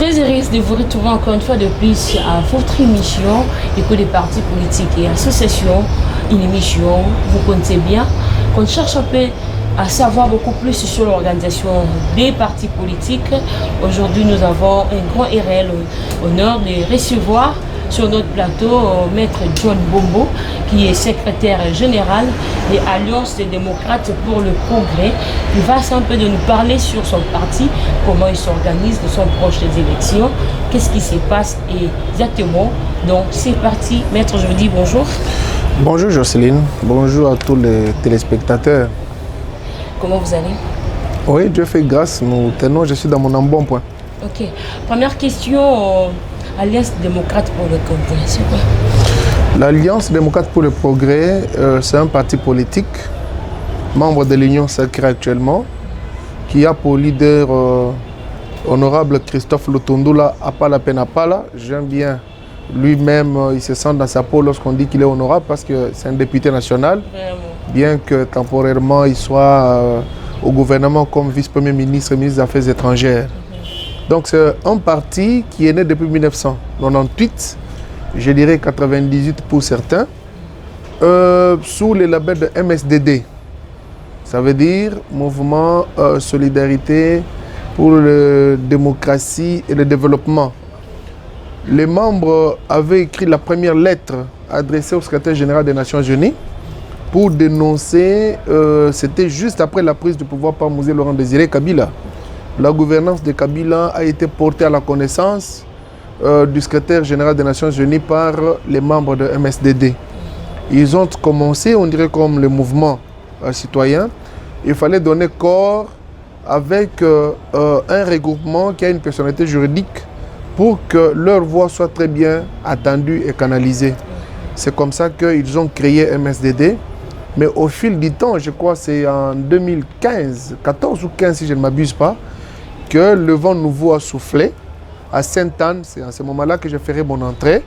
Très heureuse de vous retrouver encore une fois de plus à votre émission Écho des partis politiques et associations. Une émission, vous connaissez bien, qu'on cherche un peu à savoir beaucoup plus sur l'organisation des partis politiques. Aujourd'hui, nous avons un grand et réel honneur de recevoir sur notre plateau Maître John Bombo, qui est secrétaire général de l'Alliance des démocrates pour le progrès. Il va un peu de nous parler sur son parti, comment il s'organise, de son proche des élections, qu'est-ce qui se passe exactement. Donc c'est parti. Maître, je vous dis bonjour. Bonjour Jocelyne, bonjour à tous les téléspectateurs. Comment vous allez? Oui, Dieu fait grâce, nous tenons, je suis dans mon embonpoint. Ok. Première question, Alliance démocrate pour le progrès, c'est quoi? L'Alliance démocrate pour le progrès, c'est un parti politique, membre de l'Union sacrée actuellement, qui a pour leader honorable Christophe Lutundula Apala. J'aime bien lui-même, il se sent dans sa peau lorsqu'on dit qu'il est honorable parce que c'est un député national. Vraiment. Bien que temporairement il soit au gouvernement comme vice-premier ministre et ministre des Affaires étrangères. Donc c'est un parti qui est né depuis 1998, je dirais 98 pour certains, sous le label de MSDD. Ça veut dire Mouvement Solidarité pour la démocratie et le développement. Les membres avaient écrit la première lettre adressée au secrétaire général des Nations Unies pour dénoncer, c'était juste après la prise du pouvoir par Mosé Laurent Désiré Kabila. La gouvernance de Kabila a été portée à la connaissance du secrétaire général des Nations Unies par les membres de MSDD. Ils ont commencé, on dirait comme le mouvement citoyen. Il fallait donner corps avec un regroupement qui a une personnalité juridique pour que leur voix soit très bien attendue et canalisée. C'est comme ça qu'ils ont créé MSDD. Mais au fil du temps, je crois que c'est en 2015, 14 ou 15 si je ne m'abuse pas, que le vent nouveau a soufflé à Sainte-Anne. C'est à ce moment-là que je ferai mon entrée.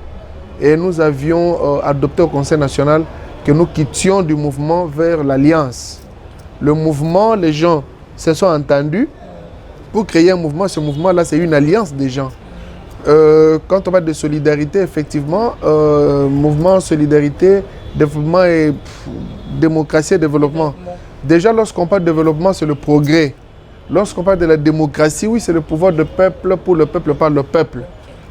Et nous avions adopté au Conseil national que nous quittions du mouvement vers l'Alliance. Le mouvement, les gens se sont entendus pour créer un mouvement. Ce mouvement-là, c'est une alliance des gens. Quand on parle de solidarité, effectivement, mouvement, solidarité, développement et démocratie et développement. Déjà, lorsqu'on parle de développement, c'est le progrès. Lorsqu'on parle de la démocratie, oui, c'est le pouvoir du peuple pour le peuple par le peuple.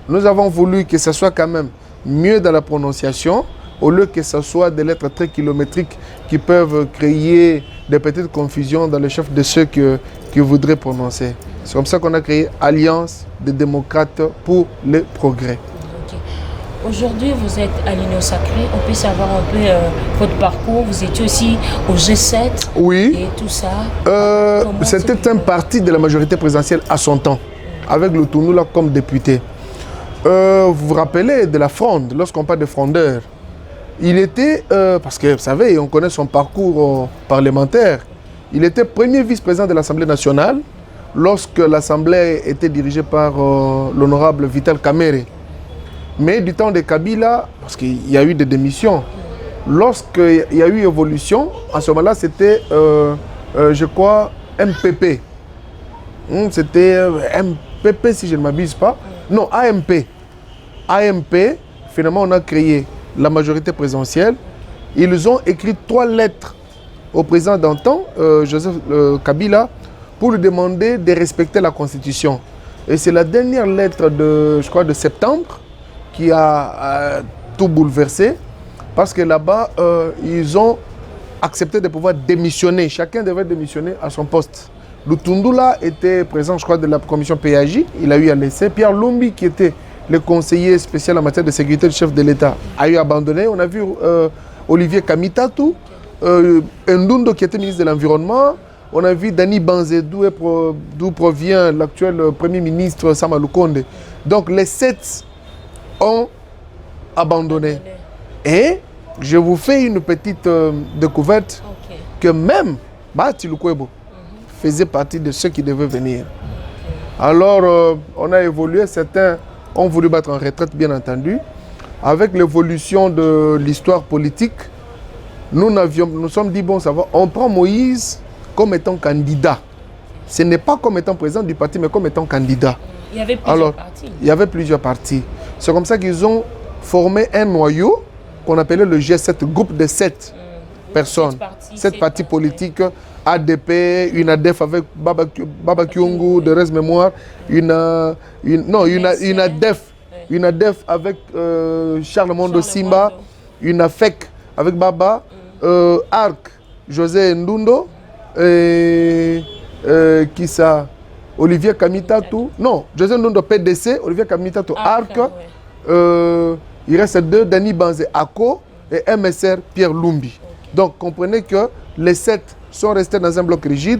Nous avons voulu que ce soit quand même mieux dans la prononciation, au lieu que ce soit des lettres très kilométriques qui peuvent créer des petites confusions dans le chef de ceux qui voudraient prononcer. C'est comme ça qu'on a créé Alliance des démocrates pour le progrès. Okay. Aujourd'hui, vous êtes à l'Union sacrée. On peut savoir un peu votre parcours. Vous étiez aussi au G7 oui. Et tout ça. C'était un parti de la majorité présidentielle à son temps, avec le Lutundula comme député. Vous vous rappelez de la fronde, lorsqu'on parle de frondeur. Il était, parce que vous savez, on connaît son parcours parlementaire, il était premier vice-président de l'Assemblée nationale lorsque l'Assemblée était dirigée par l'honorable Vital Kamerhe. Mais du temps de Kabila, parce qu'il y a eu des démissions, lorsqu'il y a eu évolution, à ce moment-là, c'était, je crois, MPP. C'était MPP, si je ne m'abuse pas. Non, AMP. AMP, finalement, on a créé la majorité présidentielle. Ils ont écrit 3 lettres au président d'antan, Joseph Kabila, pour lui demander de respecter la Constitution. Et c'est la dernière lettre de, je crois, de septembre qui a tout bouleversé. Parce que là-bas, ils ont accepté de pouvoir démissionner. Chacun devait démissionner à son poste. Lutundula était président, je crois, de la commission PAJ. Il a eu à laisser. Pierre Lumbi, qui était le conseiller spécial en matière de sécurité du chef de l'État, a eu abandonné. On a vu Olivier Kamitatu, Ndundo, qui était ministre de l'Environnement. On a vu Dani Banzé, d'où provient l'actuel Premier ministre Sama Lukonde. Donc les 7 ont abandonné. Et je vous fais une petite découverte que même Bati Lukwebo faisait partie de ceux qui devaient venir. Alors on a évolué, certains ont voulu battre en retraite bien entendu. Avec l'évolution de l'histoire politique, nous sommes dit, bon, ça va, on prend Moïse comme étant candidat. Ce n'est pas comme étant président du parti, mais comme étant candidat. Il y avait plusieurs partis. Il y avait plusieurs partis. C'est comme ça qu'ils ont formé un noyau qu'on appelait le G7, groupe de 7 personnes. 7 partis politiques, ADP, une ADEF avec Baba Kyungu, de reste mémoire, une ADEF. Une ADEF avec Charles Mondo Simba, une AFEC avec Baba, ARC, José Ndundo, qui ça? Olivier Kamitatu. Non, José Ndundo PDC, Olivier Kamitatu ARC. Il reste 2, Dani Banzé ACO et MSR Pierre Lumbi. Donc comprenez que les 7 sont restés dans un bloc rigide.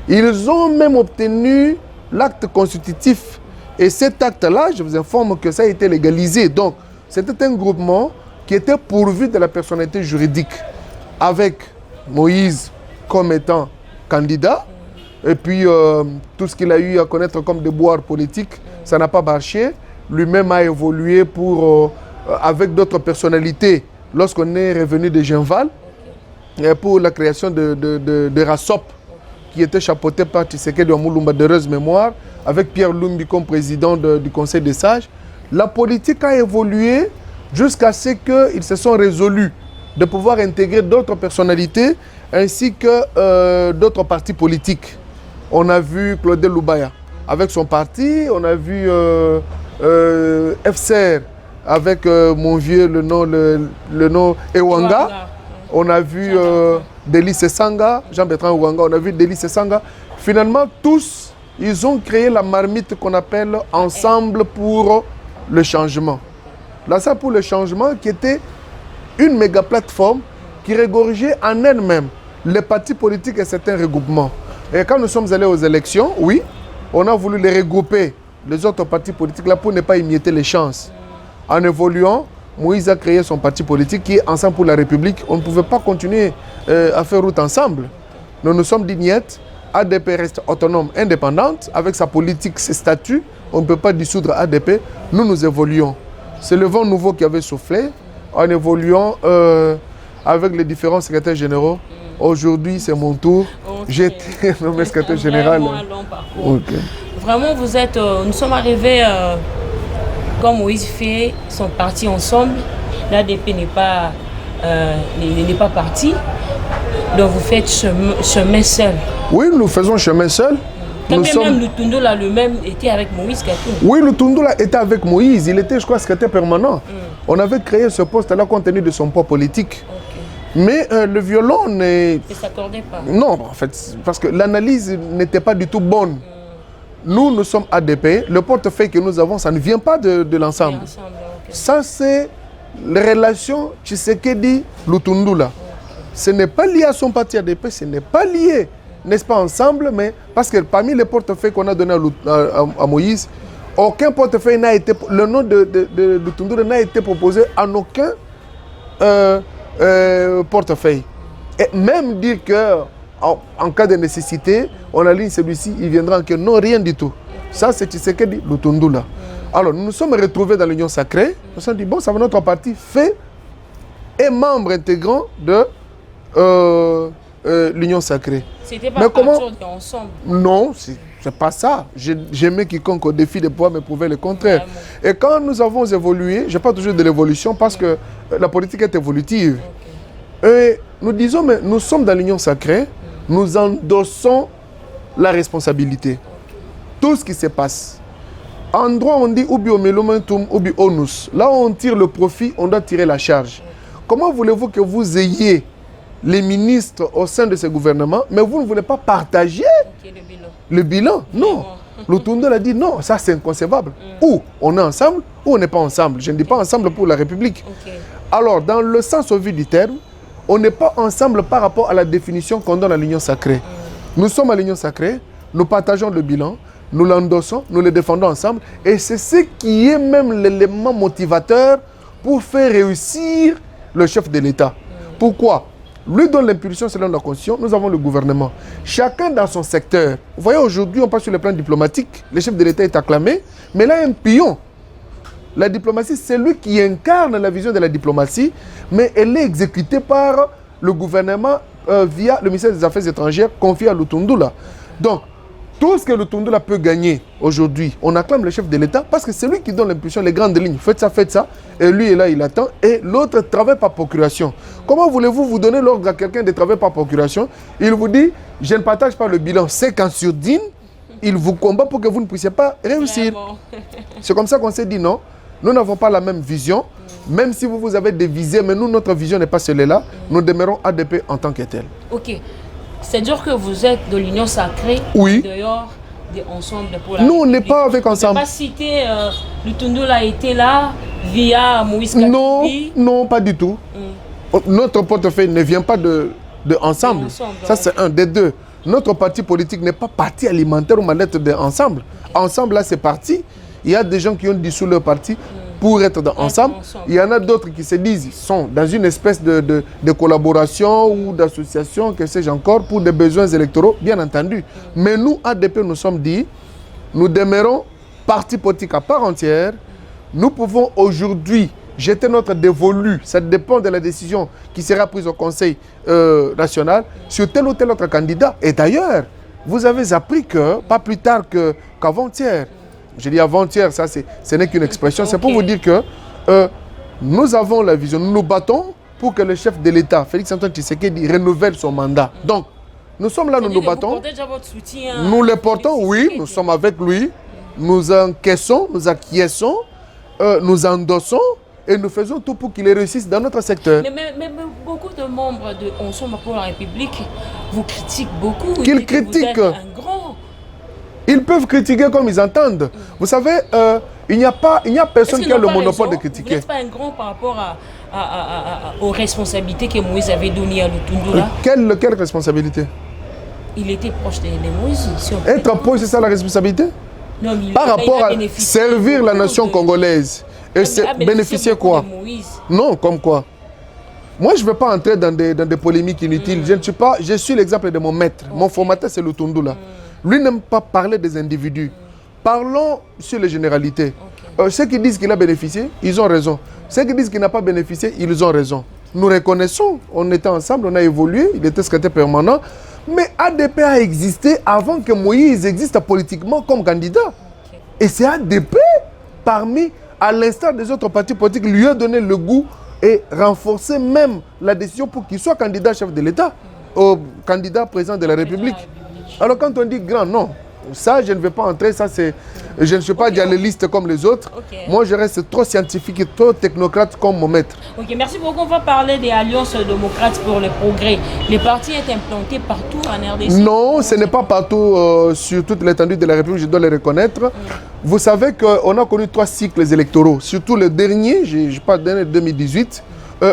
Ils ont même obtenu l'acte constitutif. Et cet acte-là, je vous informe que ça a été légalisé. Donc, c'était un groupement qui était pourvu de la personnalité juridique, avec Moïse comme étant candidat. Et puis, tout ce qu'il a eu à connaître comme déboire politique, ça n'a pas marché. Lui-même a évolué avec d'autres personnalités lorsqu'on est revenu de Genval, pour la création de RASOP, qui était chapeauté par Tshisekedi de Moulumba, de heureuse mémoire, avec Pierre Lumbi comme président du Conseil des sages. La politique a évolué jusqu'à ce qu'ils se sont résolus de pouvoir intégrer d'autres personnalités ainsi que d'autres partis politiques. On a vu Claude Loubaya avec son parti, on a vu FCR avec mon vieux, le nom Ewanga. On a vu Delis Sanga, Jean-Bertrand Ouanga, on a vu Delis Sanga. Finalement, tous, ils ont créé la marmite qu'on appelle Ensemble pour le changement. L'Ensemble pour le changement qui était une méga plateforme qui regorgeait en elle-même les partis politiques et certains regroupements. Et quand nous sommes allés aux élections, oui, on a voulu les regrouper, les autres partis politiques là, pour ne pas émietter les chances. En évoluant, Moïse a créé son parti politique qui est Ensemble pour la République. On ne pouvait pas continuer à faire route ensemble. Nous nous sommes dit niet, ADP reste autonome, indépendante, avec sa politique, ses statuts. On ne peut pas dissoudre ADP. Nous évoluons. C'est le vent nouveau qui avait soufflé en évoluant avec les différents secrétaires généraux. Aujourd'hui, c'est mon tour. J'ai été nommé secrétaire général. Vraiment, vous êtes, nous sommes arrivés, comme Moïse fait son parti ensemble. L'ADP n'est pas parti. Donc vous faites chemin seul. Oui, nous faisons chemin seul. Même Lutundola lui-même était avec Moïse Katumbi. Oui, Lutundola était avec Moïse. Il était, je crois, secrétaire permanent. On avait créé ce poste-là compte tenu de son poids politique. Mais le violon ne s'accordait pas. Non, en fait, parce que l'analyse n'était pas du tout bonne. Nous sommes ADP. Le portefeuille que nous avons, ça ne vient pas de l'ensemble. Ça, c'est la relation Tshisekedi-Lutundola. Ce n'est pas lié à son parti ADP, ce n'est pas lié, n'est-ce pas, ensemble, mais parce que parmi les portefeuilles qu'on a donnés à Moïse, aucun portefeuille n'a été, le nom de Lutundola n'a été proposé en aucun portefeuille. Et même dire qu'en cas de nécessité, on aligne celui-ci, il viendra en que non, rien du tout. Ça, c'est Tshisekedi Lutundola. Alors, nous nous sommes retrouvés dans l'Union Sacrée. Nous nous sommes dit, bon, ça va, notre parti fait et membre intégrant de l'Union Sacrée. C'était pas partir ensemble. Non, c'est pas ça. J'aimais quiconque au défi de pouvoir me prouver le contraire. Et quand nous avons évolué, je parle toujours de l'évolution parce que la politique est évolutive. Et nous disons, mais nous sommes dans l'Union Sacrée, nous endossons la responsabilité. Tout ce qui se passe. En droit, on dit ubi omelumentum, ubi onus. Là où on tire le profit, on doit tirer la charge. Comment voulez-vous que vous ayez les ministres au sein de ce gouvernement, mais vous ne voulez pas partager le bilan? Non. Lutundola a dit non, ça c'est inconcevable. Ou on est ensemble, ou on n'est pas ensemble. Je ne dis pas ensemble pour la République. Alors, dans le sens au vu du terme, on n'est pas ensemble par rapport à la définition qu'on donne à l'Union Sacrée. Nous sommes à l'Union Sacrée, nous partageons le bilan, nous l'endossons, nous le défendons ensemble, et c'est ce qui est même l'élément motivateur pour faire réussir le chef de l'État. Pourquoi? Lui donne l'impulsion selon la Constitution, nous avons le gouvernement. Chacun dans son secteur. Vous voyez, aujourd'hui, on passe sur le plan diplomatique, le chef de l'État est acclamé, mais là, un pion. La diplomatie, c'est lui qui incarne la vision de la diplomatie, mais elle est exécutée par le gouvernement via le ministère des Affaires étrangères confié à Lutundola. Donc, tout ce que le Tundula peut gagner aujourd'hui, on acclame le chef de l'État parce que c'est lui qui donne l'impulsion, les grandes lignes. Faites ça, et lui est là, il attend. Et l'autre travaille par procuration. Comment voulez-vous vous donner l'ordre à quelqu'un de travailler par procuration? Il vous dit, je ne partage pas le bilan. C'est qu'en surdine, il vous combat pour que vous ne puissiez pas réussir. C'est comme ça qu'on s'est dit non, nous n'avons pas la même vision. Même si vous avez des visées, mais nous, notre vision n'est pas celle-là. Nous demeurons ADP en tant que tel. Ok. C'est-à-dire que vous êtes de l'Union Sacrée, oui. Dehors des Ensemble pour la Nous, on n'est pas avec Ensemble. Vous n'avez pas cité, le Tundula a été là via Moïse Katumbi. Non, pas du tout. Notre portefeuille ne vient pas de Ensemble. Ça, c'est un des deux. Notre parti politique n'est pas parti alimentaire ou manette de Ensemble. Ensemble, là, c'est parti. Il y a des gens qui ont dissous leur parti pour être ensemble. Il y en a d'autres qui se disent, sont dans une espèce de collaboration ou d'association, que sais-je encore, pour des besoins électoraux, bien entendu. Mais nous, ADP, nous sommes dit, nous demeurons parti politique à part entière. Nous pouvons aujourd'hui jeter notre dévolu, ça dépend de la décision qui sera prise au Conseil national, sur tel ou tel autre candidat. Et d'ailleurs, vous avez appris que, pas plus tard qu'avant-hier, je dis avant-hier, ça ce n'est qu'une expression, c'est pour vous dire que nous avons la vision, nous nous battons pour que le chef de l'État, Félix-Antoine Tshisekedi, renouvelle son mandat. Donc, nous sommes là, nous nous battons. Vous portez déjà votre soutien, nous le portons, oui, nous sommes avec lui, nous encaissons, nous acquiesçons, nous endossons et nous faisons tout pour qu'il réussisse dans notre secteur. Mais beaucoup de membres de Ensemble pour la République vous critiquent beaucoup. Qu'ils critiquent. Un grand. Ils peuvent critiquer comme ils entendent. Vous savez, il n'y a personne qui a le monopole de critiquer. Vous n'êtes pas un grand par rapport aux responsabilités que Moïse avait données à Lutundula. Quelle responsabilité? Il était proche de Moïse. Être proche, c'est ça la responsabilité? Non, par rapport à servir la nation congolaise. Et bénéficier quoi? Non, comme quoi? Moi, je ne veux pas entrer dans des polémiques inutiles. Je suis l'exemple de mon maître. Mon formateur, c'est Lutundula. Lui n'aime pas parler des individus. Parlons sur les généralités. Ceux qui disent qu'il a bénéficié, ils ont raison. Ceux qui disent qu'il n'a pas bénéficié, ils ont raison. Nous reconnaissons, on était ensemble, on a évolué, il était secrétaire permanent. Mais ADP a existé avant que Moïse existe politiquement comme candidat. Et c'est ADP, à l'instar des autres partis politiques, lui a donné le goût et renforcé même la décision pour qu'il soit candidat chef de l'État, au candidat président de la République. Alors quand on dit grand, non. Ça, je ne vais pas entrer, je ne suis pas dialéliste comme les autres. Moi, je reste trop scientifique et trop technocrate comme mon maître. Ok, merci beaucoup. On va parler des alliances démocrates pour le progrès. Les partis sont implantés partout en RDC? Non, ce n'est pas partout sur toute l'étendue de la République, je dois le reconnaître. Vous savez qu'on a connu 3 cycles électoraux. Surtout le dernier, je parle de 2018,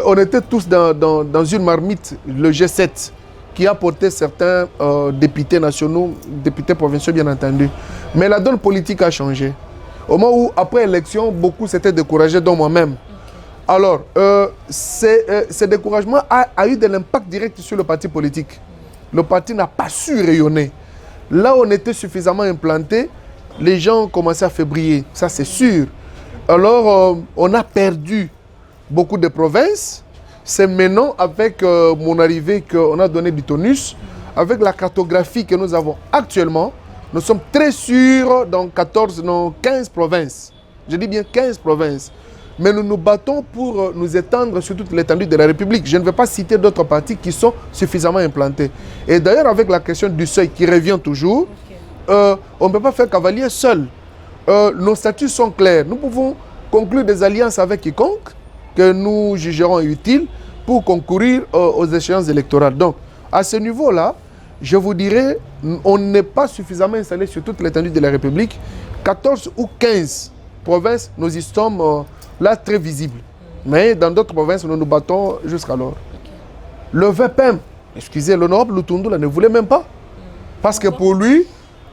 on était tous dans une marmite, le G7. Qui a porté certains députés nationaux, députés provinciaux bien entendu. Mais la donne politique a changé. Au moment où, après l'élection, beaucoup s'étaient découragés, dont moi-même. Alors, ce découragement a eu de l'impact direct sur le parti politique. Le parti n'a pas su rayonner. Là où on était suffisamment implanté, les gens ont commencé à février, ça c'est sûr. Alors, on a perdu beaucoup de provinces. C'est maintenant, avec mon arrivée, qu'on a donné du tonus. Avec la cartographie que nous avons actuellement, nous sommes très sûrs dans 15 provinces. Je dis bien 15 provinces. Mais nous nous battons pour nous étendre sur toute l'étendue de la République. Je ne vais pas citer d'autres partis qui sont suffisamment implantés. Et d'ailleurs, avec la question du seuil qui revient toujours, on ne peut pas faire cavalier seul. Nos statuts sont clairs. Nous pouvons conclure des alliances avec quiconque que nous jugerons utile pour concourir aux échéances électorales. Donc, à ce niveau-là, je vous dirais, on n'est pas suffisamment installé sur toute l'étendue de la République. 14 ou 15 provinces, nous y sommes là très visibles. Mais dans d'autres provinces, nous nous battons jusqu'alors. Le VPM, excusez, l'honorable Lutundula ne voulait même pas. Parce que pour lui,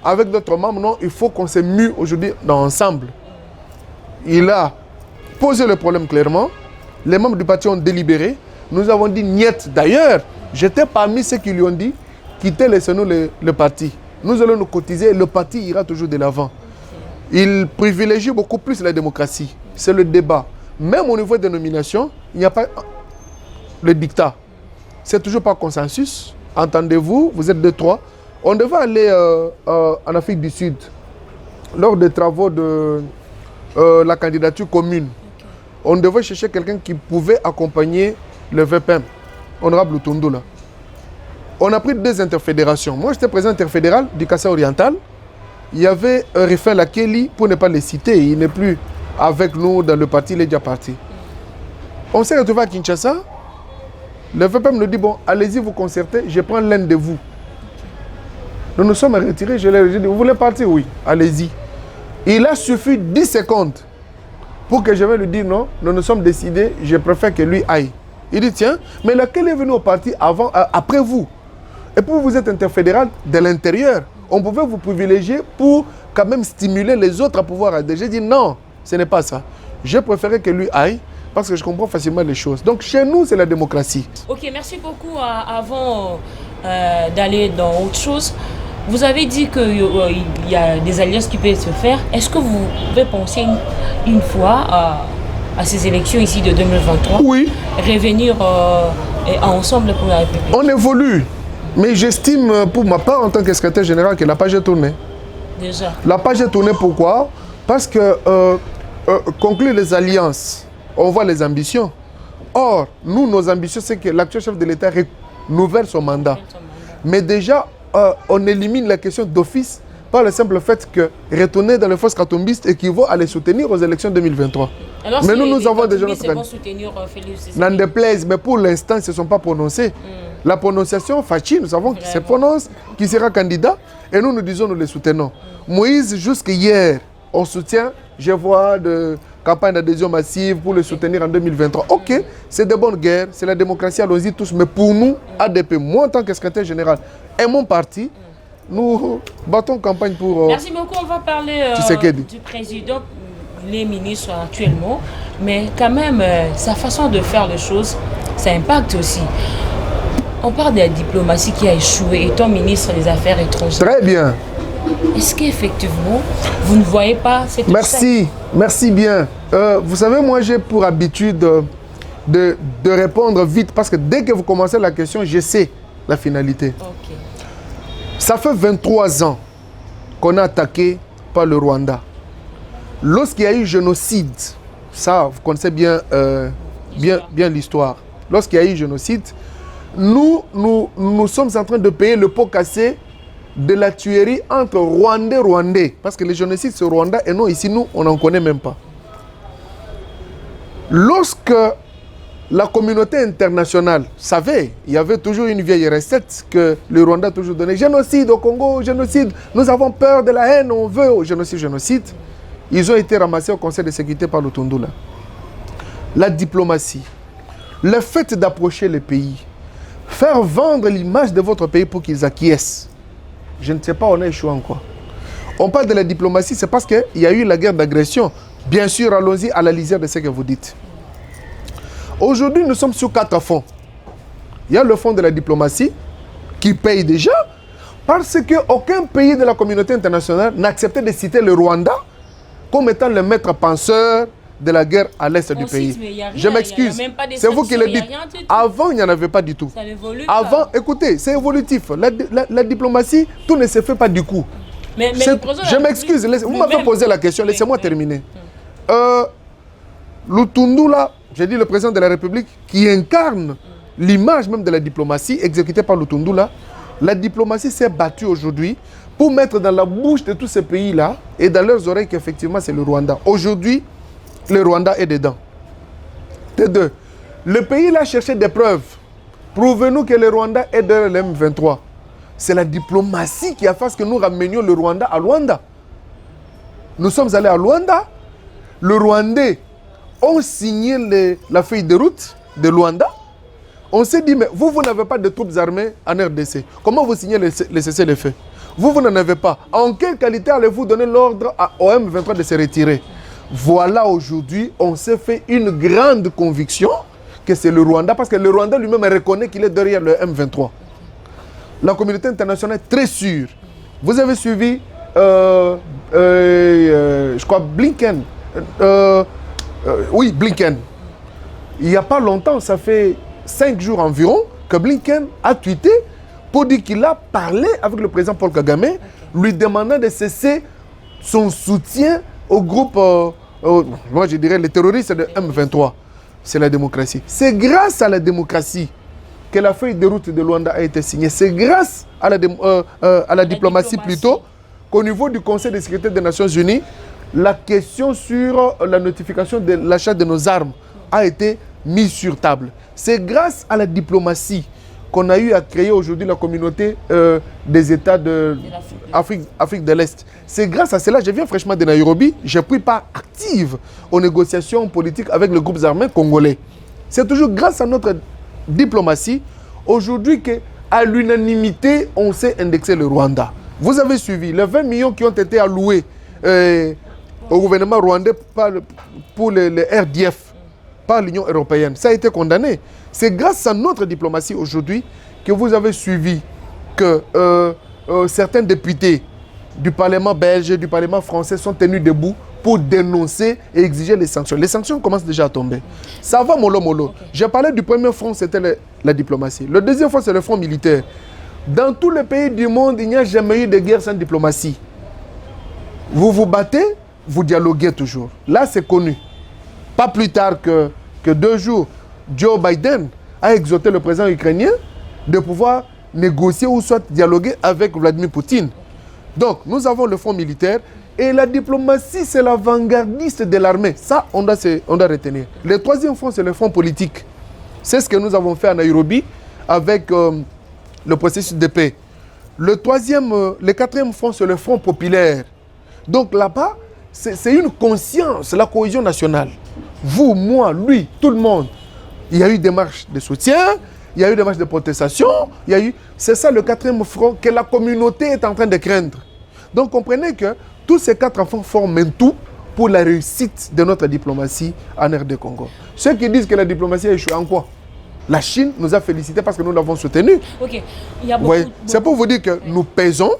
avec d'autres membres, non, il faut qu'on se mue aujourd'hui ensemble. Il a posé le problème clairement. Les membres du parti ont délibéré. Nous avons dit niet. D'ailleurs, j'étais parmi ceux qui lui ont dit quittez, laissez-nous le parti. Nous allons nous cotiser et le parti ira toujours de l'avant. Il privilégie beaucoup plus la démocratie. C'est le débat. Même au niveau des nominations, il n'y a pas le dictat. C'est toujours par consensus. Entendez-vous, vous êtes 2-3. On devait aller en Afrique du Sud lors des travaux de la candidature commune. On devait chercher quelqu'un qui pouvait accompagner le VPM, honorable Lutundu là. On a pris 2 interfédérations. Moi, j'étais président interfédéral du Kassai oriental. Il y avait Raphaël Akeli, pour ne pas le citer, il n'est plus avec nous dans le parti, il est déjà parti. On s'est retrouvé à Kinshasa. Le VPM nous dit, bon, allez-y vous concertez, je prends l'un de vous. Nous nous sommes retirés, je leur ai dit, vous voulez partir? Oui, allez-y. Il a suffi 10 secondes pour que je vais lui dire non, nous nous sommes décidés, je préfère que lui aille. Il dit, tiens, mais lequel est venu au parti après vous? Et puis vous êtes interfédéral de l'intérieur. On pouvait vous privilégier pour quand même stimuler les autres à pouvoir adhérer. J'ai dit non, ce n'est pas ça. Je préférais que lui aille parce que je comprends facilement les choses. Donc chez nous, c'est la démocratie. Ok, merci beaucoup. Avant d'aller dans autre chose, vous avez dit qu'il y a des alliances qui peuvent se faire. Est-ce que vous pouvez penser une fois à ces élections ici de 2023? Oui. Revenir ensemble pour la République? On évolue. Mais j'estime pour ma part en tant que secrétaire général que la page est tournée. Déjà. La page est tournée pourquoi? Parce que conclure les alliances, on voit les ambitions. Or, nous, nos ambitions, c'est que l'actuel chef de l'État renouvelle son mandat. Mais déjà, on élimine la question d'office par le simple fait que retourner dans les forces katombistes équivaut à les soutenir aux élections 2023. Alors, mais nous avons déjà notre candidat. Soutenir Félix. N'en déplaise, mais pour l'instant, ils ne se sont pas prononcés. La prononciation, Fachi, nous savons qu'il se prononce, qui sera candidat, et nous disons, nous les soutenons. Moïse, jusqu'hier, on soutient, je vois de campagne d'adhésion massive pour le soutenir en 2023. Ok, c'est de bonnes guerres, c'est la démocratie, allons-y tous, mais pour nous, ADP, moi en tant que secrétaire général et mon parti, nous battons campagne pour... Merci beaucoup, on va parler du président, les ministres actuellement, mais quand même, sa façon de faire les choses, ça impacte aussi. On parle de la diplomatie qui a échoué, étant ministre des Affaires étrangères. Très bien. Est-ce qu'effectivement, vous ne voyez pas cette... Merci bien. Vous savez, moi j'ai pour habitude de répondre vite, parce que dès que vous commencez la question, je sais la finalité. Okay. Ça fait 23 ans qu'on a attaqué par le Rwanda. Lorsqu'il y a eu génocide, ça, vous connaissez bien, bien l'histoire. Lorsqu'il y a eu génocide, nous sommes en train de payer le pot cassé de la tuerie entre Rwandais. Parce que le génocide, c'est Rwanda et non, ici, nous, on n'en connaît même pas. Lorsque la communauté internationale savait, il y avait toujours une vieille recette que le Rwanda a toujours donnée. Génocide au Congo, génocide, nous avons peur de la haine, on veut génocide. Ils ont été ramassés au Conseil de sécurité par Lutundu là. La diplomatie, le fait d'approcher les pays, faire vendre l'image de votre pays pour qu'ils acquiescent. Je ne sais pas, on a échoué en quoi. On parle de la diplomatie, c'est parce qu'il y a eu la guerre d'agression. Bien sûr, allons-y à la lisière de ce que vous dites. Aujourd'hui, nous sommes sur 4 fonds. Il y a le fonds de la diplomatie, qui paye déjà, parce qu'aucun pays de la communauté internationale n'acceptait de citer le Rwanda comme étant le maître penseur de la guerre à l'est du pays. Je m'excuse, c'est vous qui le dites. Avant, il n'y en avait pas du tout. Ça n'évolue Avant, écoutez, c'est évolutif. La diplomatie, tout ne se fait pas du coup. Je m'excuse, vous m'avez posé la question, laissez-moi terminer. Lutundu là, j'ai dit le président de la République, qui incarne l'image même de la diplomatie exécutée par Lutundu là, la diplomatie s'est battue aujourd'hui pour mettre dans la bouche de tous ces pays-là et dans leurs oreilles qu'effectivement c'est le Rwanda. Aujourd'hui, le Rwanda est dedans. De deux, le pays là cherchait des preuves. Prouvez-nous que le Rwanda est derrière le M23. C'est la diplomatie qui a fait que nous ramenions le Rwanda à Luanda. Nous sommes allés à Luanda. Le Rwandais ont signé la feuille de route de Luanda. On s'est dit, mais vous n'avez pas de troupes armées en RDC. Comment vous signez le cessez-le-feu? Vous n'en avez pas. En quelle qualité allez-vous donner l'ordre au M23 de se retirer? Voilà, aujourd'hui, on s'est fait une grande conviction que c'est le Rwanda, parce que le Rwanda lui-même reconnaît qu'il est derrière le M23. La communauté internationale est très sûre. Vous avez suivi, je crois, Blinken. Oui, Blinken. Il n'y a pas longtemps, ça fait 5 jours environ, que Blinken a tweeté pour dire qu'il a parlé avec le président Paul Kagame, lui demandant de cesser son soutien au groupe, moi je dirais les terroristes de M23. C'est la démocratie. C'est grâce à la démocratie que la feuille de route de Luanda a été signée. C'est grâce à la diplomatie plutôt qu'au niveau du Conseil de sécurité des Nations Unies, la question sur la notification de l'achat de nos armes a été mise sur table. C'est grâce à la diplomatie qu'on a eu à créer aujourd'hui la communauté des États d'Afrique de l'Est. C'est grâce à cela, je viens fraîchement de Nairobi, j'ai pris part active aux négociations politiques avec les groupes armés congolais. C'est toujours grâce à notre diplomatie, aujourd'hui, qu'à l'unanimité, on s'est indexé le Rwanda. Vous avez suivi les 20 millions qui ont été alloués au gouvernement rwandais pour les RDF par l'Union européenne. Ça a été condamné. C'est grâce à notre diplomatie aujourd'hui que vous avez suivi que certains députés du Parlement belge et du Parlement français sont tenus debout pour dénoncer et exiger les sanctions. Les sanctions commencent déjà à tomber. Ça va mollo mollo. Okay. J'ai parlé du premier front, c'était la diplomatie. Le deuxième front, c'est le front militaire. Dans tous les pays du monde, il n'y a jamais eu de guerre sans diplomatie. Vous vous battez, vous dialoguez toujours. Là, c'est connu. Pas plus tard que 2 jours, Joe Biden a exhorté le président ukrainien de pouvoir négocier ou soit dialoguer avec Vladimir Poutine. Donc, nous avons le front militaire et la diplomatie, c'est l'avant-gardiste de l'armée. Ça, on doit retenir. Le troisième front, c'est le front politique. C'est ce que nous avons fait à Nairobi avec le processus de paix. Le quatrième front, c'est le front populaire. Donc là-bas, c'est une conscience, la cohésion nationale. Vous, moi, lui, tout le monde. Il y a eu des marches de soutien, il y a eu des marches de protestation, c'est ça le quatrième front que la communauté est en train de craindre. Donc comprenez que tous ces 4 enfants forment un tout pour la réussite de notre diplomatie en RD Congo. Ceux qui disent que la diplomatie a échoué en quoi? La Chine nous a félicités parce que nous l'avons soutenue. Ok. Il y a beaucoup. C'est pour vous dire que nous pesons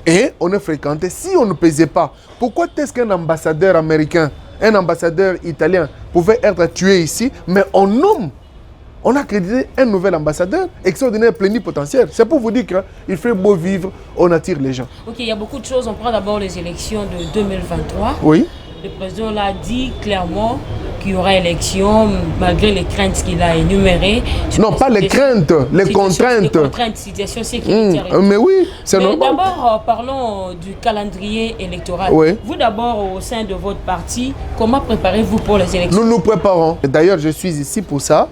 et on est fréquenté. Si on ne pesait pas, pourquoi est-ce qu'un ambassadeur américain, un ambassadeur italien pouvait être tué ici, mais on a crédité un nouvel ambassadeur extraordinaire, plénipotentiaire. C'est pour vous dire qu'il fait beau vivre, on attire les gens. Ok, il y a beaucoup de choses. On prend d'abord les élections de 2023. Oui. Le président l'a dit clairement qu'il y aura élection malgré les craintes qu'il a énumérées. Non, pas les craintes, les contraintes. Les contraintes, situation sécuritaire. Mais oui, c'est normal. D'abord, parlons du calendrier électoral. Oui. Vous d'abord, au sein de votre parti, comment préparez-vous pour les élections? Nous nous préparons. D'ailleurs, je suis ici pour ça.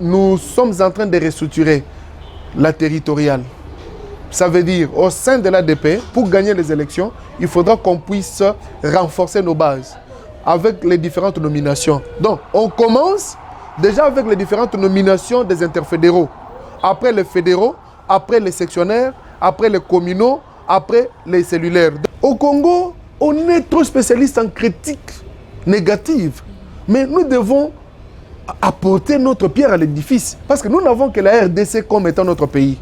Nous sommes en train de restructurer la territoriale. Ça veut dire, au sein de l'ADP, pour gagner les élections, il faudra qu'on puisse renforcer nos bases avec les différentes nominations. Donc, on commence déjà avec les différentes nominations des interfédéraux. Après les fédéraux, après les sectionnaires, après les communaux, après les cellulaires. Au Congo, on est trop spécialiste en critique négative. Mais nous devons apporter notre pierre à l'édifice. Parce que nous n'avons que la RDC comme étant notre pays.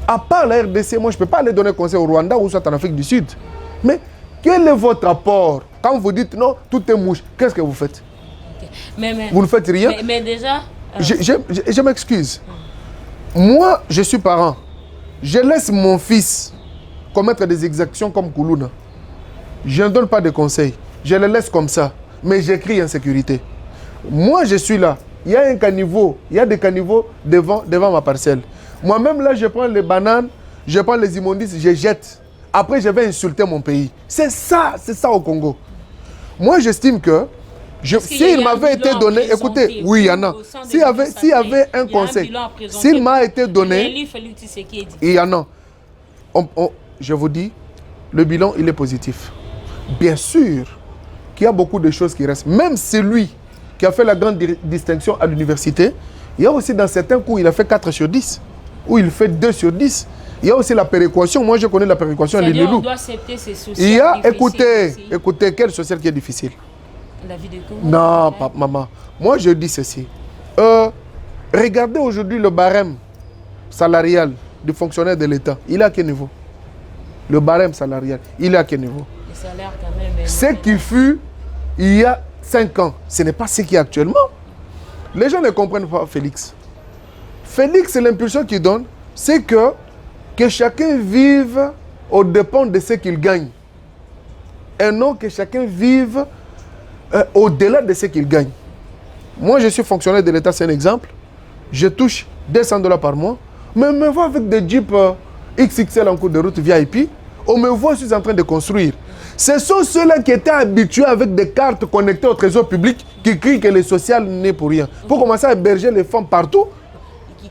À part la RDC, moi je ne peux pas aller donner conseil au Rwanda ou soit en Afrique du Sud. Mais quel est votre apport? Quand vous dites non, tout est mouche, qu'est-ce que vous faites? Okay. Vous ne faites rien? Mais déjà... Je m'excuse. Moi, je suis parent. Je laisse mon fils commettre des exactions comme Koulouna. Je ne donne pas de conseils. Je le laisse comme ça. Mais j'écris en sécurité. Moi, je suis là. Il y a un caniveau. Il y a des caniveaux devant ma parcelle. Moi-même, là, je prends les bananes, je prends les immondices, je jette. Après, je vais insulter mon pays. C'est ça au Congo. Moi, j'estime que s'il m'avait été donné, écoutez, oui, il y en a. S'il y avait un conseil, s'il m'a été donné, il y en a. Je vous dis, le bilan, il est positif. Bien sûr qu'il y a beaucoup de choses qui restent. Même celui qui a fait la grande distinction à l'université, il y a aussi dans certains cours, il a fait 4 sur 10. Ou il fait 2 sur 10. Il y a aussi la péréquation. Moi, je connais la péréquation à l'île-Loulou. On doit accepter ces sociales. Il y a, écoutez, quelle sociale qui est difficile? La vie de Congo. Non, papa, maman. Moi, je dis ceci. Regardez aujourd'hui le barème salarial du fonctionnaire de l'État. Il est à quel niveau? Le barème salarial, il est à quel niveau? Le salaire, quand même. Ce qui fut il y a 5 ans, ce n'est pas ce qui est actuellement. Les gens ne comprennent pas Félix. Félix, c'est l'impulsion qu'il donne. c'est que chacun vive aux dépens de ce qu'il gagne. Et non que chacun vive au-delà de ce qu'il gagne. Moi, je suis fonctionnaire de l'État, c'est un exemple. Je touche $200 par mois, mais on me voit avec des Jeeps XXL en cours de route VIP. On me voit, je suis en train de construire. Ce sont ceux-là qui étaient habitués avec des cartes connectées au trésor public qui crient que le social n'est pour rien. Pour commencer à héberger les femmes partout.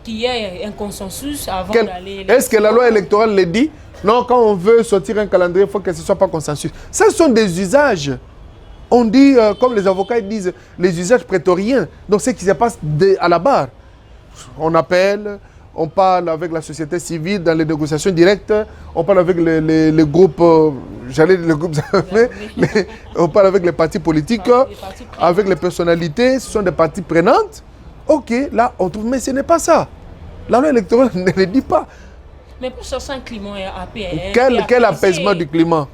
Qu'il y ait un consensus avant d'aller... Est-ce que la loi électorale le dit? Non, quand on veut sortir un calendrier, il faut que ce ne soit pas consensus. Ce sont des usages. On dit, comme les avocats disent, les usages prétoriens. Donc, ce qui se passe à la barre. On appelle, on parle avec la société civile dans les négociations directes, on parle avec les groupes, on parle avec les partis politiques, avec les personnalités, ce sont des parties prenantes. Ok, là, on trouve, mais ce n'est pas ça. La loi électorale ne le dit pas. Mais pour chercher un climat apaisé. Quel apaisement du climat?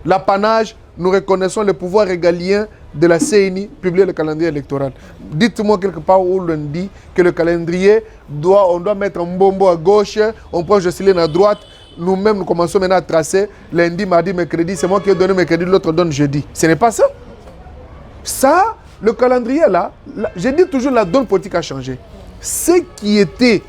L'apanage, nous reconnaissons le pouvoir régalien de la CENI, publier le calendrier électoral. Dites-moi quelque part où l'on dit que le calendrier, on doit mettre un bombo à gauche, on prend Jocelyne à droite, nous-mêmes nous commençons maintenant à tracer lundi, mardi, mercredi, c'est moi qui ai donné mercredi, l'autre donne jeudi. Ce n'est pas ça. Ça, le calendrier là, je dis toujours la donne politique a changé. Ce qui était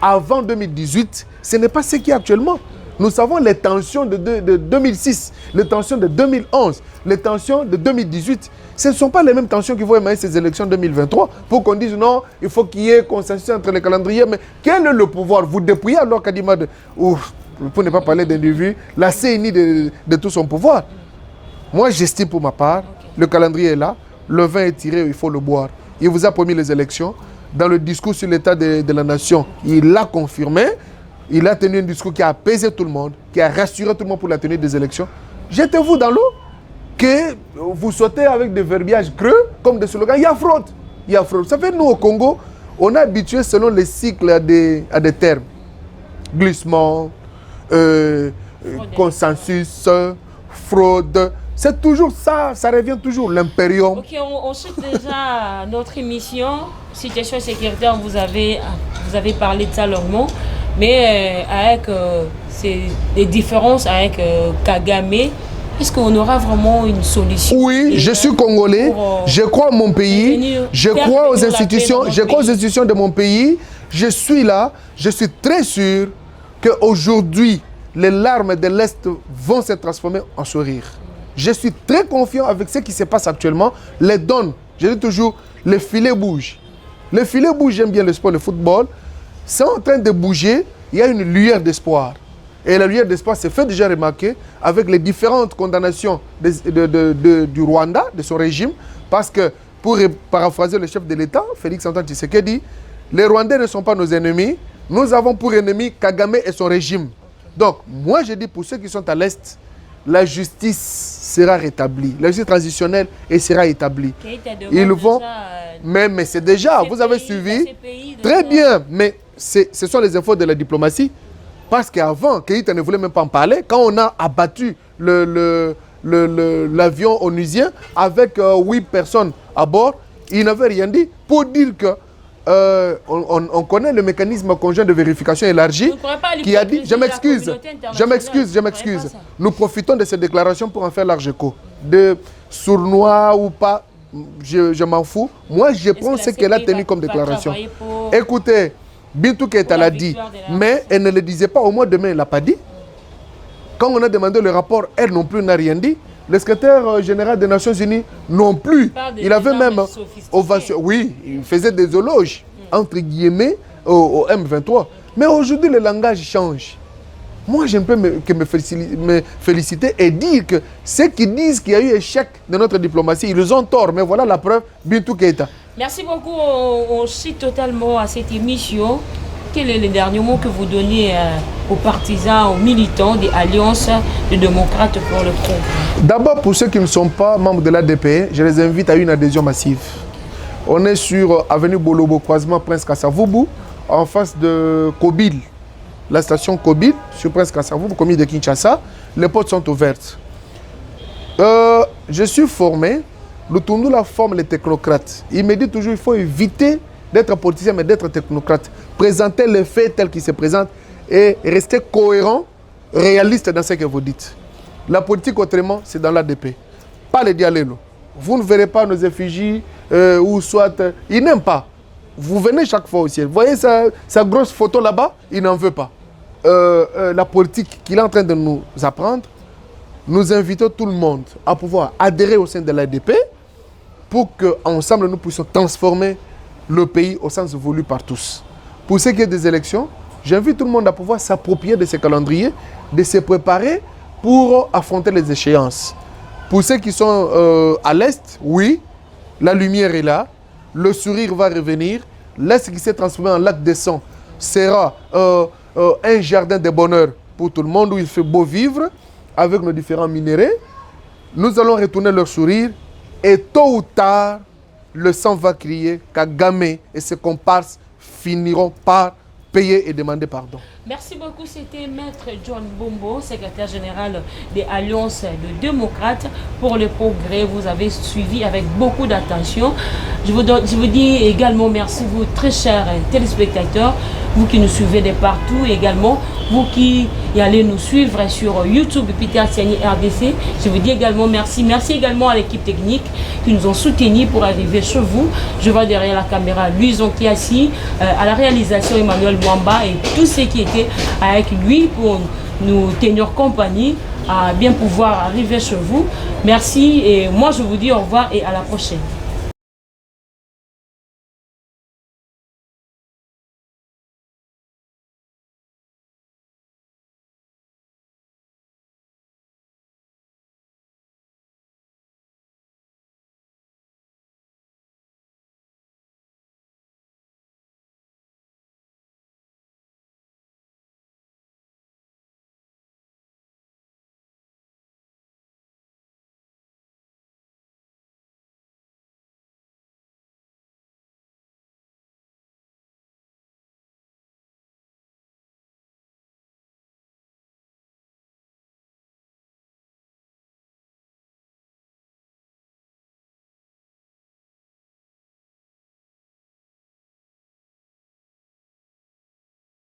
avant 2018, ce n'est pas ce qui est actuellement. Nous savons les tensions de 2006, les tensions de 2011, les tensions de 2018. Ce ne sont pas les mêmes tensions qui vont émailler ces élections 2023 pour qu'on dise non, il faut qu'il y ait consensus entre les calendriers. Mais quel est le pouvoir? Vous dépouillez alors Kadima, pour ne pas parler d'individu, la CENI de tout son pouvoir. Moi, j'estime pour ma part, le calendrier est là, le vin est tiré, il faut le boire. Il vous a promis les élections. Dans le discours sur l'état de la nation, il l'a confirmé. Il a tenu un discours qui a apaisé tout le monde, qui a rassuré tout le monde pour la tenue des élections. Jetez-vous dans l'eau, que vous sautez avec des verbiages creux, comme des slogans. Il y a fraude. Il y a fraude. Ça fait, nous, au Congo, on est habitué selon les cycles à des termes. Glissement, consensus, fraude. C'est toujours ça, ça revient toujours, l'impérium. Ok, on sait déjà notre émission, situation sécuritaire, vous avez parlé de ça longuement, mais avec des différences avec Kagame, est-ce qu'on aura vraiment une solution? Oui, je suis congolais, je crois en mon pays, je crois aux institutions, de mon pays, je suis là, je suis très sûr qu'aujourd'hui, les larmes de l'Est vont se transformer en sourire. Je suis très confiant avec ce qui se passe actuellement. Les donnes, je dis toujours, les filets bougent. Les filets bougent, j'aime bien le sport, le football. C'est en train de bouger, il y a une lueur d'espoir. Et la lueur d'espoir s'est fait déjà remarquer avec les différentes condamnations du Rwanda, de son régime. Parce que, pour paraphraser le chef de l'État, Félix Antoine Tshisekedi, les Rwandais ne sont pas nos ennemis. Nous avons pour ennemi Kagame et son régime. Donc, moi je dis pour ceux qui sont à l'Est, la justice sera rétablie. La justice transitionnelle sera établie. Ils vont... Mais c'est déjà, vous avez suivi. Très bien, mais ce sont les efforts de la diplomatie. Parce qu'avant, Keïta ne voulait même pas en parler. Quand on a abattu l'avion onusien avec 8 personnes à bord, il n'avait rien dit pour dire que on connaît le mécanisme conjoint de vérification élargi qui a dit, je m'excuse, nous profitons de cette déclaration pour en faire large écho. De sournois ou pas, je m'en fous. Moi, je prends ce qu'elle a tenu comme déclaration. Écoutez, Bintou Keïta l'a dit, mais elle ne le disait pas. Au moins demain, elle ne l'a pas dit. Quand on a demandé le rapport, elle non plus n'a rien dit. Le secrétaire général des Nations Unies non plus. Il avait même ovation. Oui, il faisait des éloges, entre guillemets, au M23. Mais aujourd'hui, le langage change. Moi, je ne peux que me féliciter et dire que ceux qui disent qu'il y a eu échec de notre diplomatie, ils ont tort. Mais voilà la preuve, Bintou Keïta. Merci beaucoup. On cite totalement à cette émission. Quel est le dernier mot que vous donnez aux partisans, aux militants des alliances de démocrates pour le progrès? D'abord, pour ceux qui ne sont pas membres de l'ADP, je les invite à une adhésion massive. On est sur avenue Bolobo, croisement Prince Kassavoubou, en face de Kobil, la station Kobil, sur Prince Kassavoubou, commune de Kinshasa. Les portes sont ouvertes. Je suis formé, le Tundula forme les technocrates. Il me dit toujours qu'il faut éviter d'être politicien, mais d'être technocrate. présentez les faits tels qu'ils se présentent et restez cohérent, réaliste dans ce que vous dites. La politique autrement, c'est dans l'ADP. Pas les dialélos. Vous ne verrez pas nos effigies ou soit... ils n'aiment pas. Vous venez chaque fois au ciel. Vous voyez sa grosse photo là-bas, il n'en veut pas. La politique qu'il est en train de nous apprendre, nous invitons tout le monde à pouvoir adhérer au sein de l'ADP pour qu'ensemble nous puissions transformer le pays au sens voulu par tous. Pour ce qui est des élections, j'invite tout le monde à pouvoir s'approprier de ces calendriers, de se préparer pour affronter les échéances. Pour ceux qui sont à l'Est, oui, la lumière est là, le sourire va revenir, l'Est qui s'est transformé en lac de sang sera un jardin de bonheur pour tout le monde où il fait beau vivre avec nos différents minéraux. Nous allons retourner leur sourire et tôt ou tard, le sang va crier, Kagame et ses comparses finiront par payer et demander pardon. Merci beaucoup, c'était Maître John Bombo, secrétaire général des Alliances de démocrates pour le progrès. Vous avez suivi avec beaucoup d'attention. Je vous dis également merci, vous très chers téléspectateurs, vous qui nous suivez de partout, et également vous qui allez nous suivre sur YouTube Peter Siani RDC. Je vous dis également merci. Merci également à l'équipe technique qui nous ont soutenus pour arriver chez vous. Je vois derrière la caméra Luison Kiassi, à la réalisation Emmanuel Mwamba et tous ceux qui étaient avec lui pour nous tenir compagnie à bien pouvoir arriver chez vous. Merci et moi je vous dis au revoir et à la prochaine.